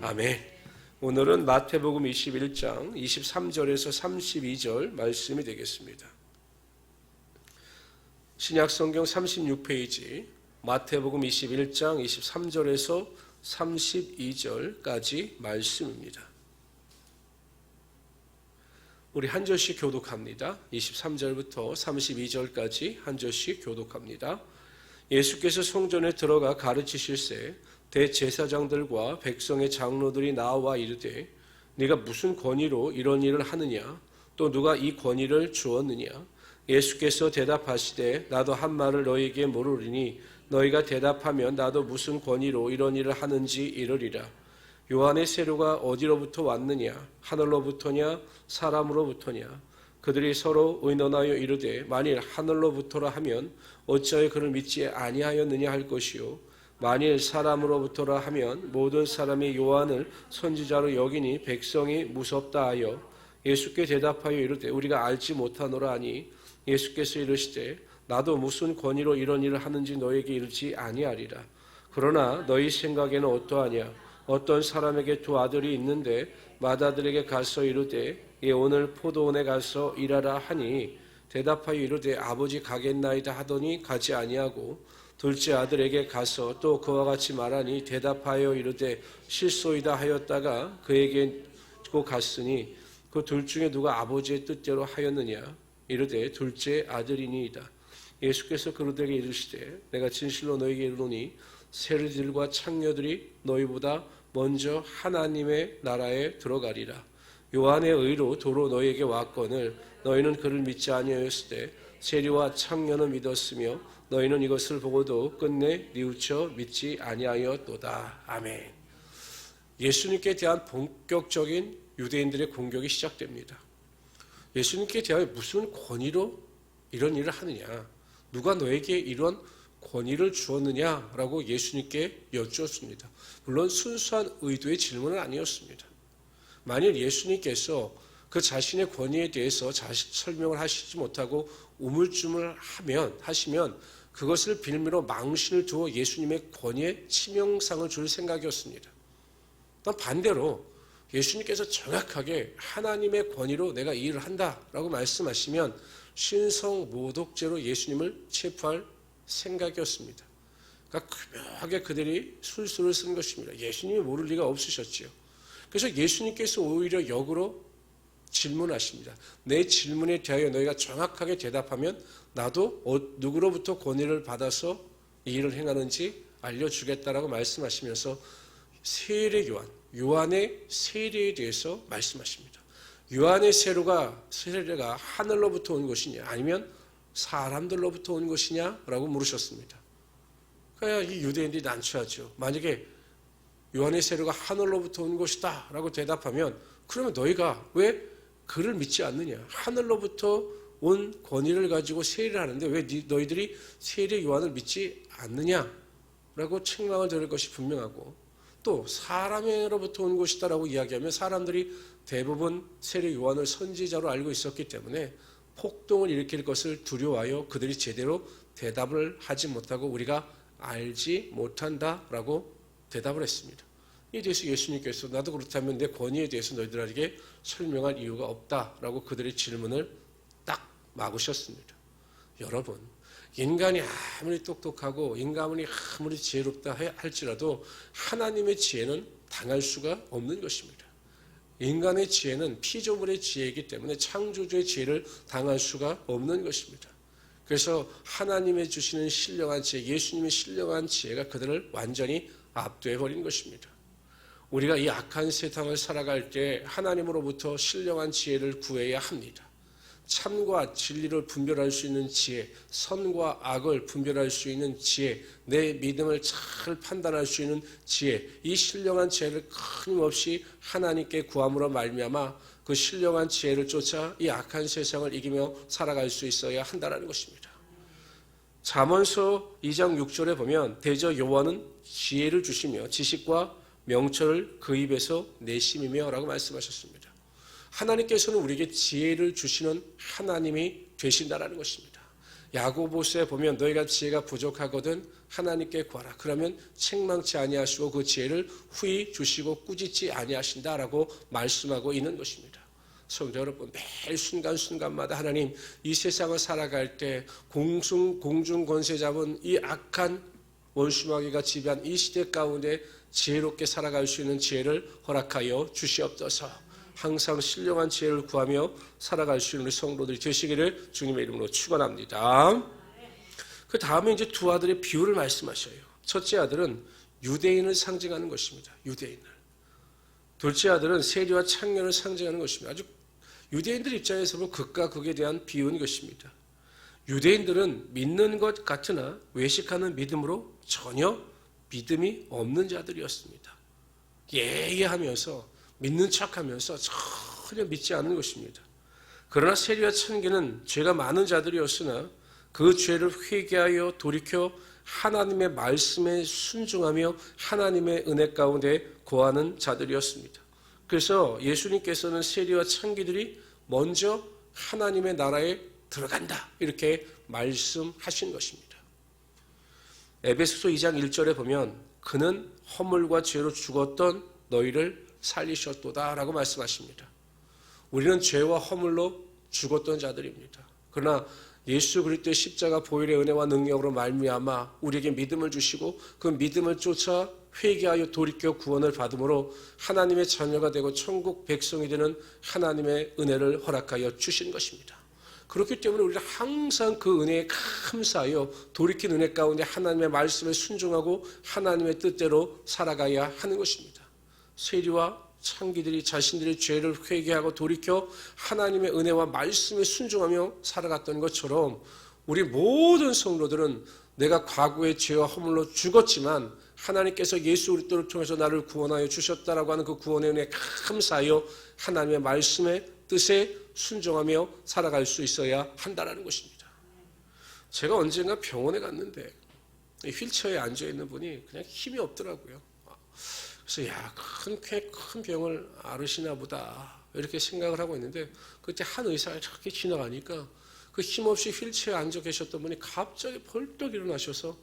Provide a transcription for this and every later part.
아멘. 오늘은 마태복음 21장 23절에서 32절 말씀이 되겠습니다. 신약성경 36페이지 마태복음 21장 23절에서 32절까지 말씀입니다. 우리 한 절씩 교독합니다. 23절부터 32절까지 한 절씩 교독합니다. 예수께서 성전에 들어가 가르치실새 대제사장들과 백성의 장로들이 나와 이르되 네가 무슨 권위로 이런 일을 하느냐? 또 누가 이 권위를 주었느냐? 예수께서 대답하시되 나도 한 말을 너희에게 물으리니 너희가 대답하면 나도 무슨 권위로 이런 일을 하는지 이르리라. 요한의 세례가 어디로부터 왔느냐? 하늘로부터냐? 사람으로부터냐? 그들이 서로 의논하여 이르되 만일 하늘로부터라 하면 어찌하여 그를 믿지 아니하였느냐 할 것이요 만일 사람으로부터라 하면 모든 사람이 요한을 선지자로 여기니 백성이 무섭다 하여 예수께 대답하여 이르되 우리가 알지 못하노라 하니 예수께서 이르시되 나도 무슨 권위로 이런 일을 하는지 너에게 이르지 아니하리라. 그러나 너희 생각에는 어떠하냐? 어떤 사람에게 두 아들이 있는데 맏아들에게 가서 이르되 오늘 포도원에 가서 일하라 하니 대답하여 이르되 아버지 가겠나이다 하더니 가지 아니하고 둘째 아들에게 가서 또 그와 같이 말하니 대답하여 이르되 실소이다 하였다가 그에게 갔으니 그 둘 중에 누가 아버지의 뜻대로 하였느냐? 이르되 둘째 아들이니이다. 예수께서 그들에게 이르시되 내가 진실로 너희에게 이르노니 세리들과 창녀들이 너희보다 먼저 하나님의 나라에 들어가리라. 요한의 의로 도로 너희에게 왔거늘 너희는 그를 믿지 아니하였으되 세리와 창녀는 믿었으며 너희는 이것을 보고도 끝내 뉘우쳐 믿지 아니하였도다. 아멘. 예수님께 대한 본격적인 유대인들의 공격이 시작됩니다. 예수님께 대하여 무슨 권위로 이런 일을 하느냐? 누가 너에게 이런 권위를 주었느냐라고 예수님께 여쭈었습니다. 물론 순수한 의도의 질문은 아니었습니다. 만일 예수님께서 그 자신의 권위에 대해서 설명을 하시지 못하고 우물쭈물 하시면 그것을 빌미로 망신을 두어 예수님의 권위에 치명상을 줄 생각이었습니다. 또 반대로 예수님께서 정확하게 하나님의 권위로 내가 이 일을 한다라고 말씀하시면 신성모독죄로 예수님을 체포할 생각이었습니다. 그러니까 급하게 그들이 술수를 쓴 것입니다. 예수님이 모를 리가 없으셨지요. 그래서 예수님께서 오히려 역으로 질문하십니다. 내 질문에 대하여 너희가 정확하게 대답하면 나도 누구로부터 권위를 받아서 이 일을 행하는지 알려주겠다라고 말씀하시면서 요한의 세례에 대해서 말씀하십니다. 요한의 세례가 하늘로부터 온 것이냐 아니면 사람들로부터 온 것이냐라고 물으셨습니다. 그러니까 이 유대인들이 난처하죠. 만약에 요한의 세례가 하늘로부터 온 것이다 라고 대답하면 그러면 너희가 왜 그를 믿지 않느냐? 하늘로부터 온 권위를 가지고 세례를 하는데 왜 너희들이 세례 요한을 믿지 않느냐라고 책망을 들을 것이 분명하고 또 사람으로부터 온 것이다 라고 이야기하면 사람들이 대부분 세례 요한을 선지자로 알고 있었기 때문에 폭동을 일으킬 것을 두려워하여 그들이 제대로 대답을 하지 못하고 우리가 알지 못한다라고 대답을 했습니다. 이에 대해서 예수님께서 나도 그렇다면 내 권위에 대해서 너희들에게 설명할 이유가 없다라고 그들의 질문을 딱 막으셨습니다. 여러분, 인간이 아무리 똑똑하고 인간이 아무리 지혜롭다 할지라도 하나님의 지혜는 당할 수가 없는 것입니다. 인간의 지혜는 피조물의 지혜이기 때문에 창조주의 지혜를 당할 수가 없는 것입니다. 그래서 하나님의 주시는 신령한 지혜, 예수님의 신령한 지혜가 그들을 완전히 압도해버린 것입니다. 우리가 이 악한 세상을 살아갈 때 하나님으로부터 신령한 지혜를 구해야 합니다. 참과 진리를 분별할 수 있는 지혜, 선과 악을 분별할 수 있는 지혜, 내 믿음을 잘 판단할 수 있는 지혜, 이 신령한 지혜를 끊임없이 하나님께 구함으로 말미암아 그 신령한 지혜를 쫓아 이 악한 세상을 이기며 살아갈 수 있어야 한다는 것입니다. 잠언서 2장 6절에 보면 대저 여호와는 지혜를 주시며 지식과 명철을 그 입에서 내심이며 라고 말씀하셨습니다. 하나님께서는 우리에게 지혜를 주시는 하나님이 되신다라는 것입니다. 야고보서에 보면 너희가 지혜가 부족하거든 하나님께 구하라. 그러면 책망치 아니하시고 그 지혜를 후히 주시고 꾸짖지 아니하신다라고 말씀하고 있는 것입니다. 성도 여러분, 매일 순간순간마다 하나님 이 세상을 살아갈 때 공중 권세 잡은 이 악한 원수마귀가 지배한 이 시대 가운데 지혜롭게 살아갈 수 있는 지혜를 허락하여 주시옵소서. 항상 신령한 지혜를 구하며 살아갈 수 있는 성도들이 되시기를 주님의 이름으로 축원합니다. 그 다음에 이제 두 아들의 비유를 말씀하셔요. 첫째 아들은 유대인을 상징하는 것입니다. 유대인을. 둘째 아들은 세리와 창녀를 상징하는 것입니다. 아주 유대인들 입장에서 보면 극과 극에 대한 비유인 것입니다. 유대인들은 믿는 것 같으나 외식하는 믿음으로 전혀 믿음이 없는 자들이었습니다. 예예하면서 믿는 척하면서 전혀 믿지 않는 것입니다. 그러나 세리와 창녀는 죄가 많은 자들이었으나 그 죄를 회개하여 돌이켜 하나님의 말씀에 순종하며 하나님의 은혜 가운데 거하는 자들이었습니다. 그래서 예수님께서는 세리와 창기들이 먼저 하나님의 나라에 들어간다 이렇게 말씀하신 것입니다. 에베소서 2장 1절에 보면 그는 허물과 죄로 죽었던 너희를 살리셨도다 라고 말씀하십니다. 우리는 죄와 허물로 죽었던 자들입니다. 그러나 예수 그리스도의 십자가 보혈의 은혜와 능력으로 말미암아 우리에게 믿음을 주시고 그 믿음을 쫓아 회개하여 돌이켜 구원을 받음으로 하나님의 자녀가 되고 천국 백성이 되는 하나님의 은혜를 허락하여 주신 것입니다. 그렇기 때문에 우리는 항상 그 은혜에 감사하여 돌이킨 은혜 가운데 하나님의 말씀에 순종하고 하나님의 뜻대로 살아가야 하는 것입니다. 세리와 창기들이 자신들의 죄를 회개하고 돌이켜 하나님의 은혜와 말씀에 순종하며 살아갔던 것처럼 우리 모든 성도들은 내가 과거의 죄와 허물로 죽었지만 하나님께서 예수 그리스도를 통해서 나를 구원하여 주셨다라고 하는 그 구원의 은혜에 감사하여 하나님의 말씀의 뜻에 순종하며 살아갈 수 있어야 한다는 것입니다. 제가 언젠가 병원에 갔는데 휠체어에 앉아있는 분이 그냥 힘이 없더라고요. 그래서 큰 병을 앓으시나 보다 이렇게 생각을 하고 있는데 그때 한 의사가 이렇게 지나가니까 그 힘없이 휠체어에 앉아 계셨던 분이 갑자기 벌떡 일어나셔서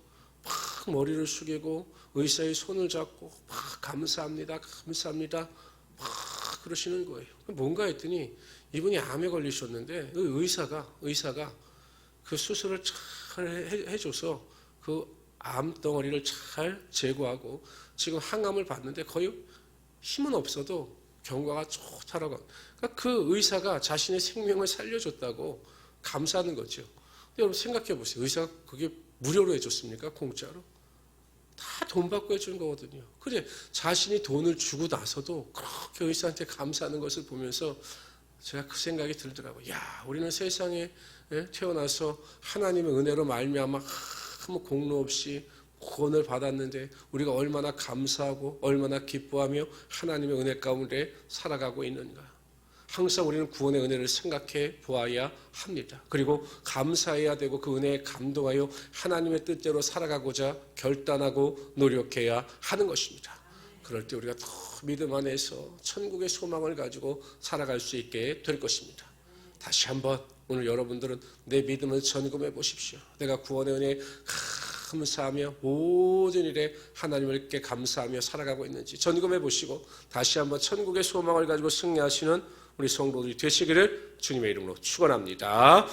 막 머리를 숙이고 의사의 손을 잡고 막 감사합니다 막 그러시는 거예요. 뭔가 했더니 이분이 암에 걸리셨는데 의사가 그 수술을 잘 해줘서 그 암덩어리를 잘 제거하고 지금 항암을 받는데 거의 힘은 없어도 경과가 좋다라고. 그러니까 그 의사가 자신의 생명을 살려줬다고 감사하는 거죠. 근데 여러분 생각해 보세요. 의사가 그게 무료로 해줬습니까? 공짜로? 다 돈 받고 해주는 거거든요. 근데 자신이 돈을 주고 나서도 그렇게 의사한테 감사하는 것을 보면서 제가 그 생각이 들더라고요. 우리는 세상에 태어나서 하나님의 은혜로 말미암아 아무 공로 없이 구원을 받았는데 우리가 얼마나 감사하고 얼마나 기뻐하며 하나님의 은혜 가운데 살아가고 있는가. 항상 우리는 구원의 은혜를 생각해 보아야 합니다. 그리고 감사해야 되고 그 은혜에 감동하여 하나님의 뜻대로 살아가고자 결단하고 노력해야 하는 것입니다. 그럴 때 우리가 더 믿음 안에서 천국의 소망을 가지고 살아갈 수 있게 될 것입니다. 다시 한번 오늘 여러분들은 내 믿음을 점검해 보십시오. 내가 구원의 은혜에 감사하며 모든 일에 하나님께 감사하며 살아가고 있는지 점검해 보시고 다시 한번 천국의 소망을 가지고 승리하시는 우리 성도들이 되시기를 주님의 이름으로 축원합니다.